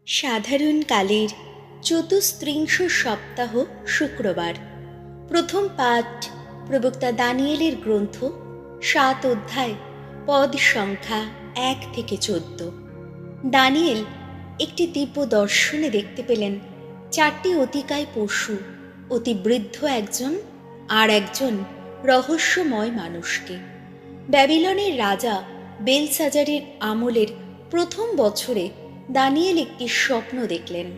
সাধারণ কালের চতুস্ত্রিংশ সপ্তাহ শুক্রবার। প্রথম পাঠ প্রবক্তা দানিয়েলের গ্রন্থ 7 অধ্যায়, পদ সংখ্যা 1 থেকে 14। দানিয়েল একটি দিব্য দর্শনে দেখতে পেলেন 4টি অতিকায় পশু, অতি বৃদ্ধ একজন আর একজন রহস্যময় মানুষকে। ব্যাবিলনের রাজা বেলশাজারের আমলের প্রথম বছরে দানিয়েল একটি স্বপ্ন দেখলেন।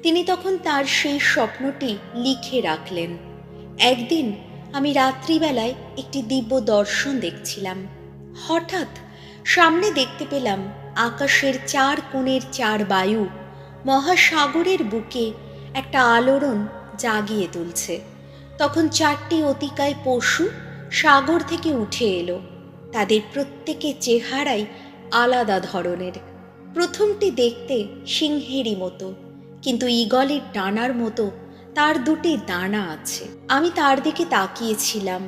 তিনি তখন তার সেই স্বপ্নটি লিখে রাখলেন। একদিন আমি রাত্রিবেলায় একটি দিব্য দর্শন দেখছিলাম। হঠাৎ সামনে দেখতে পেলাম আকাশের 4 কোণের 4 বায়ু মহাসাগরের বুকে একটা আলোড়ন জাগিয়ে তুলছে। তখন 4টি অতিকায় পশু সাগর থেকে উঠে এলো। তাদের প্রত্যেকের চেহারাই আলাদা ধরনের। প্রথমটি দেখতে সিংহেরই মতো, কিন্তু ঈগলের ডানার মতো তার 2টি ডানা আছে। আমি তার দিকে তাকিয়েছিলাম।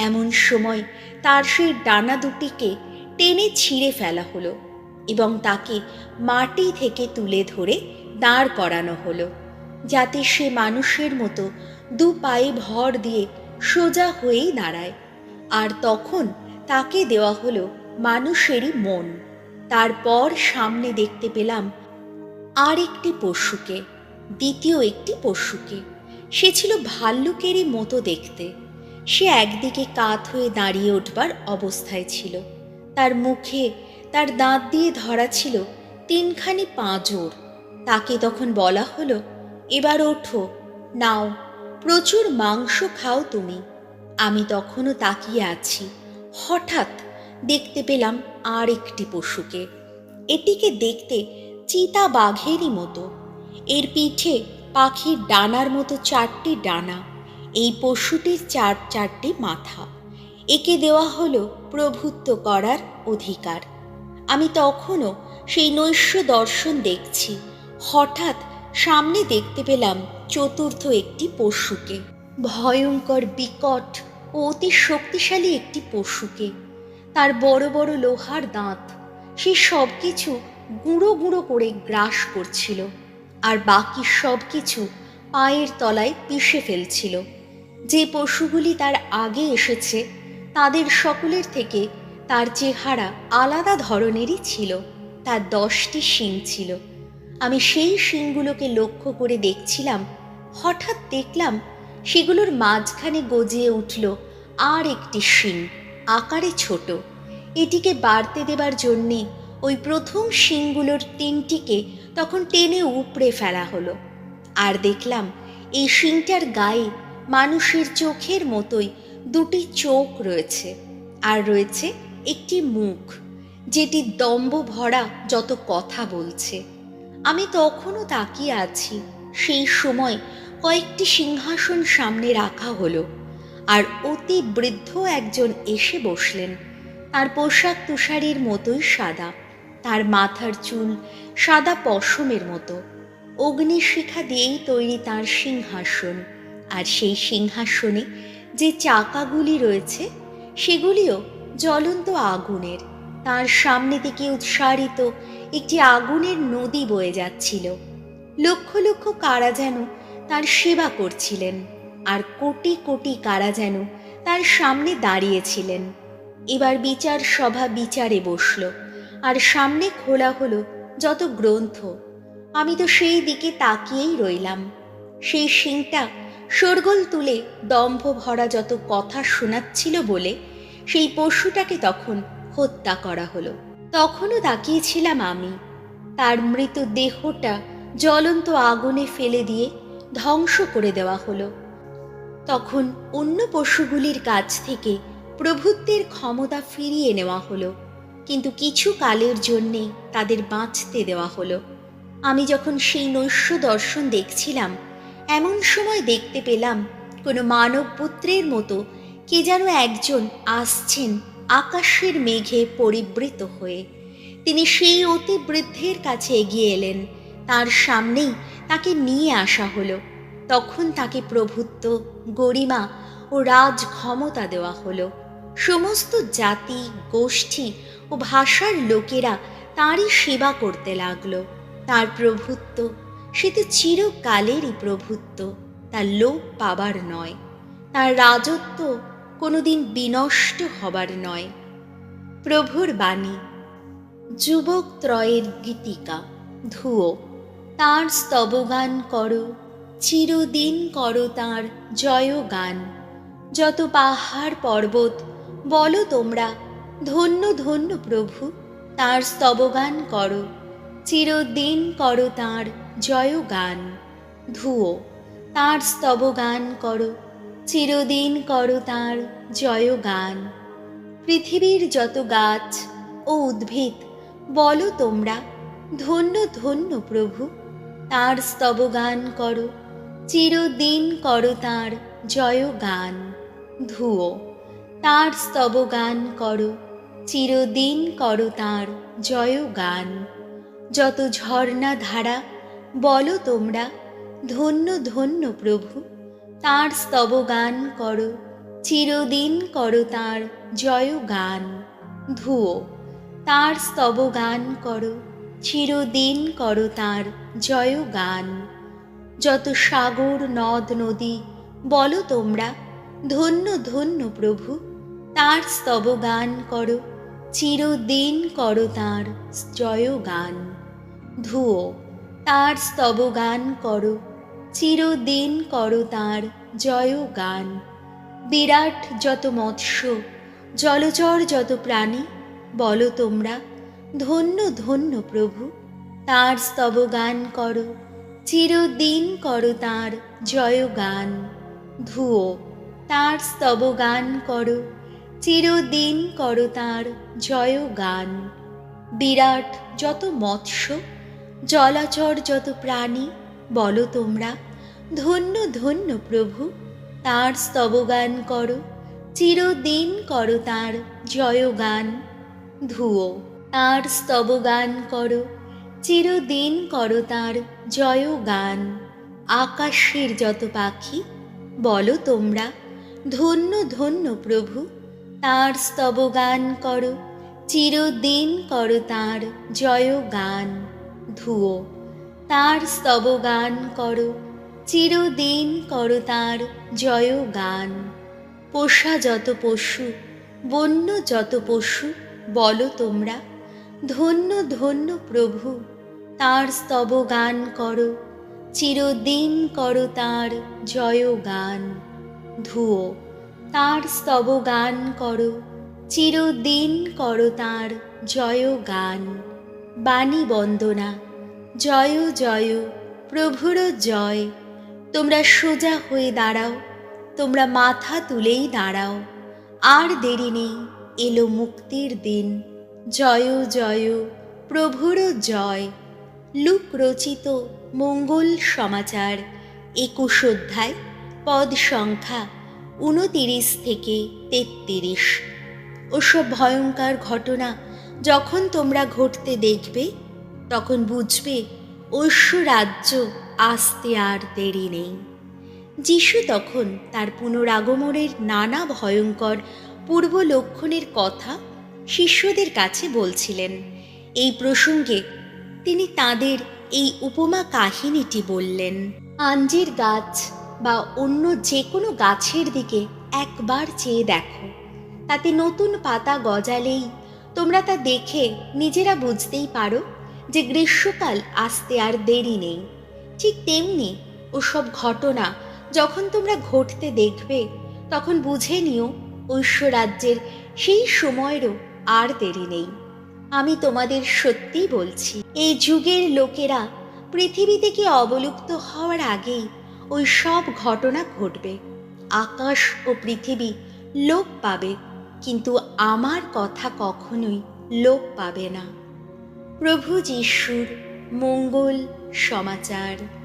এমন সময় তার সেই ডানা 2টিকে টেনে ছিঁড়ে ফেলা হলো এবং তাকে মাটি থেকে তুলে ধরে দাঁড় করানো হলো, যাতে সে মানুষের মতো 2 পায়ে ভর দিয়ে সোজা হয়েই দাঁড়ায়। আর তখন তাকে দেওয়া হলো মানুষেরই মন। তারপর সামনে দেখতে পেলাম আর একটি পশুকে, দ্বিতীয় একটি পশুকে। সে ছিল ভাল্লুকেরই মতো দেখতে। সে একদিকে কাত হয়ে দাঁড়িয়ে উঠবার অবস্থায় ছিল। তার মুখে তার দাঁত দিয়ে ধরা ছিল 3খানি পাঁজর। তাকে তখন বলা হলো, এবার ওঠো, নাও, প্রচুর মাংস খাও তুমি। আমি তখনও তাকিয়ে আছি। হঠাৎ দেখতে পেলাম আর একটি পশুকে। এটিকে দেখতে চিতা বাঘেরই মতো। এর পিঠে পাখির ডানার মতো 4টি ডানা। এই পশুটির 4টি মাথা। একে দেওয়া হলো প্রভুত্ব করার অধিকার। আমি তখনও সেই নৈশ দর্শন দেখছি। হঠাৎ সামনে দেখতে পেলাম 4র্থ একটি পশুকে, ভয়ঙ্কর, বিকট ও অতি শক্তিশালী একটি পশুকে। তার বড় বড় লোহার দাঁত। সে সব কিছু গুঁড়ো গুঁড়ো করে গ্রাস করছিল আর বাকি সব কিছু পায়ের তলায় পিষে ফেলছিল। যে পশুগুলি তার আগে এসেছে তাদের সকলের থেকে তার চেহারা আলাদা ধরনেরই ছিল। তার 10টি শিং ছিল। আমি সেই শিংগুলোকে লক্ষ্য করে দেখছিলাম। হঠাৎ দেখলাম সেগুলোর মাঝখানে গজিয়ে উঠল আর একটি শিং, আকারে ছোট। এটিকে বাড়তে দেবার জন্যে ওই প্রথম শিংগুলোর 3টিকে তখন টেনে উপড়ে ফেলা হলো। আর দেখলাম এই শিংটার গায়ে মানুষের চোখের মতোই 2টি চোখ রয়েছে, আর রয়েছে একটি মুখ, যেটি দম্ভ ভরা যত কথা বলছে। আমি তখনও তাকিয়ে আছি। সেই সময় কয়েকটি সিংহাসন সামনে রাখা হলো, আর অতি বৃদ্ধ একজন এসে বসলেন। তার পোশাক তুষারের মতোই সাদা। তার মাথার চুল সাদা পশমের মতো। অগ্নিশিখা দিয়েই তৈরি তার সিংহাসন, আর সেই সিংহাসনে যে চাকাগুলি রয়েছে সেগুলিও জ্বলন্ত আগুনের। তার সামনে থেকে উৎসারিত একটি আগুনের নদী বয়ে যাচ্ছিল। লক্ষ লক্ষ কারা যেন তার সেবা করছিলেন, আর কোটি কোটি কারা যেন তার সামনে দাঁড়িয়েছিলেন। এবার বিচার সভা বিচারে বসল, আর সামনে খোলা হলো যত গ্রন্থ। আমি তো সেই দিকে তাকিয়েই রইলাম। সেই শিংটা শোরগোল তুলে দম্ভ ভরা যত কথা শোনাচ্ছিল বলে সেই পশুটাকে তখন হত্যা করা হলো। তখনও তাকিয়েছিলাম আমি। তার মৃত দেহটা জ্বলন্ত আগুনে ফেলে দিয়ে ধ্বংস করে দেওয়া হলো। তখন অন্য পশুগুলির কাছ থেকে প্রভুত্বের ক্ষমতা ফিরিয়ে নেওয়া হলো, কিন্তু কিছু কালের জন্যে তাদের বাঁচতে দেওয়া হলো। আমি যখন সেই নৈশ দর্শন দেখছিলাম, এমন সময় দেখতে পেলাম কোনো মানব পুত্রের মতো কে যেন একজন আসছেন আকাশের মেঘে পরিবৃত হয়ে। তিনি সেই অতি বৃদ্ধের কাছে এগিয়ে এলেন। তার সামনেই তাকে নিয়ে আসা হলো। তখন তাকে প্রভুত্ব, গরিমা ও রাজ ক্ষমতা দেওয়া হলো। সমস্ত জাতি, গোষ্ঠী ও ভাষার লোকেরা তাঁরই সেবা করতে লাগলো। তার প্রভুত্ব সে তো চিরকালেরই প্রভুত্ব, তার লোপ পাবার নয়। তার রাজত্ব কোনোদিন বিনষ্ট হবার নয়। প্রভুর বাণী। যুবক ত্রয়ের গীতিকা ধুয়ো, তাঁর স্তবগান করো, চিরদিন করো তাঁর জয়গান। যত পাহাড় পর্বত বলো তোমরা, ধন্য ধন্য প্রভু, তাঁর স্তবগান করো, চিরদিন করো তাঁর জয়গান। ধুয়ো, তাঁর স্তবগান করো, চিরদিন করো তাঁর জয়গান। পৃথিবীর যত গাছ ও উদ্ভিদ বলো তোমরা, ধন্য ধন্য প্রভু, তাঁর স্তবগান করো, চিরদিন করো তাঁর জয়গান। ধুয়ো, তাঁর স্তবগান করো, চিরদিন করো তাঁর জয়গান। যত ঝর্ণা ধারা বলো তোমরা, ধন্য ধন্য প্রভু, তাঁর স্তবগান করো, চিরদিন করো তাঁর জয়গান। ধুয়ো, তাঁর স্তবগান করো, চিরদিন করো তাঁর জয়গান। যত সাগর নদ নদী বলো তোমরা, ধন্য ধন্য প্রভু, তাঁর স্তবগান করো, চিরদিন করো তাঁর জয়গান। ধুয়ো, তাঁর স্তবগান করো, চিরদিন করো তাঁর জয়গান। বিরাট যত মৎস্য জলচর যত প্রাণী বলো তোমরা, ধন্য ধন্য প্রভু, তাঁর স্তবগান করো, চিরদিন করো তাঁর জয়গান। ধুয়ো, তাঁর স্তবগান করো, চিরদিন করো তাঁর জয়গান। বিরাট যত মৎস্য জলচর যত প্রাণী বলো তোমরা, ধন্য ধন্য প্রভু, তাঁর স্তবগান করো, চিরদিন করো তাঁর জয়গান। ধুয়ো, তাঁর স্তবগান করো, চিরদিন করো তাঁর জয়গান। আকাশের যত পাখি বলো তোমরা, ধন্য ধন্য প্রভু, তাঁর স্তবগান করো, চিরদিন করো তাঁর জয়গান। ধুয়ো, তাঁর স্তবগান করো, চিরদিন করো তাঁর জয়গান। পোষা যত পশু বন্য যত পশু বলো তোমরা, ধন্য ধন্য প্রভু, তাঁর স্তবগান করো, চিরদিন করো তাঁর জয়গান। ধুয়ো, তাঁর স্তবগান করো, চিরদিন করো তাঁর জয়গান। বাণী বন্দনা। জয় জয় প্রভুর জয়। তোমরা সোজা হয়ে দাঁড়াও, তোমরা মাথা তুলেই দাঁড়াও, আর দেরি নেই, এলো মুক্তির দিন। জয় জয় প্রভুর জয়। লুক রচিত মঙ্গল সমাচার 21 অধ্যায়, পদ সংখ্যা 29 থেকে 33। ওসব ভয়ঙ্কর ঘটনা যখন তোমরা ঘটতে দেখবে, তখন বুঝবে ঐশ্ব রাজ্য আসতে আর দেরি নেই। যিশু তখন তার পুনরাগমনের নানা ভয়ঙ্কর পূর্ব লক্ষণের কথা শিষ্যদের কাছে বলছিলেন। এই প্রসঙ্গে তিনি তাদের এই উপমা কাহিনীটি বললেন। আঞ্জির গাছ বা অন্য যে কোনো গাছের দিকে একবার চেয়ে দেখো, তাতে নতুন পাতা গজালেই তোমরা তা দেখে নিজেরা বুঝতেই পারো যে গ্রীষ্মকাল আসতে আর দেরি নেই। ঠিক তেমনি ওসব ঘটনা যখন তোমরা ঘটতে দেখবে, তখন বুঝে নিও ঐশ্ব রাজ্যের সেই সময়েরও আর দেরি নেই। আমি তোমাদের সত্যি বলছি, এই যুগের লোকেরা পৃথিবী থেকে অবলুপ্ত হওয়ার আগেই ওই সব ঘটনা ঘটবে। আকাশ ও পৃথিবী লোপ পাবে, কিন্তু আমার কথা কখনোই লোপ পাবে না। প্রভু যিশুর মঙ্গল সমাচার।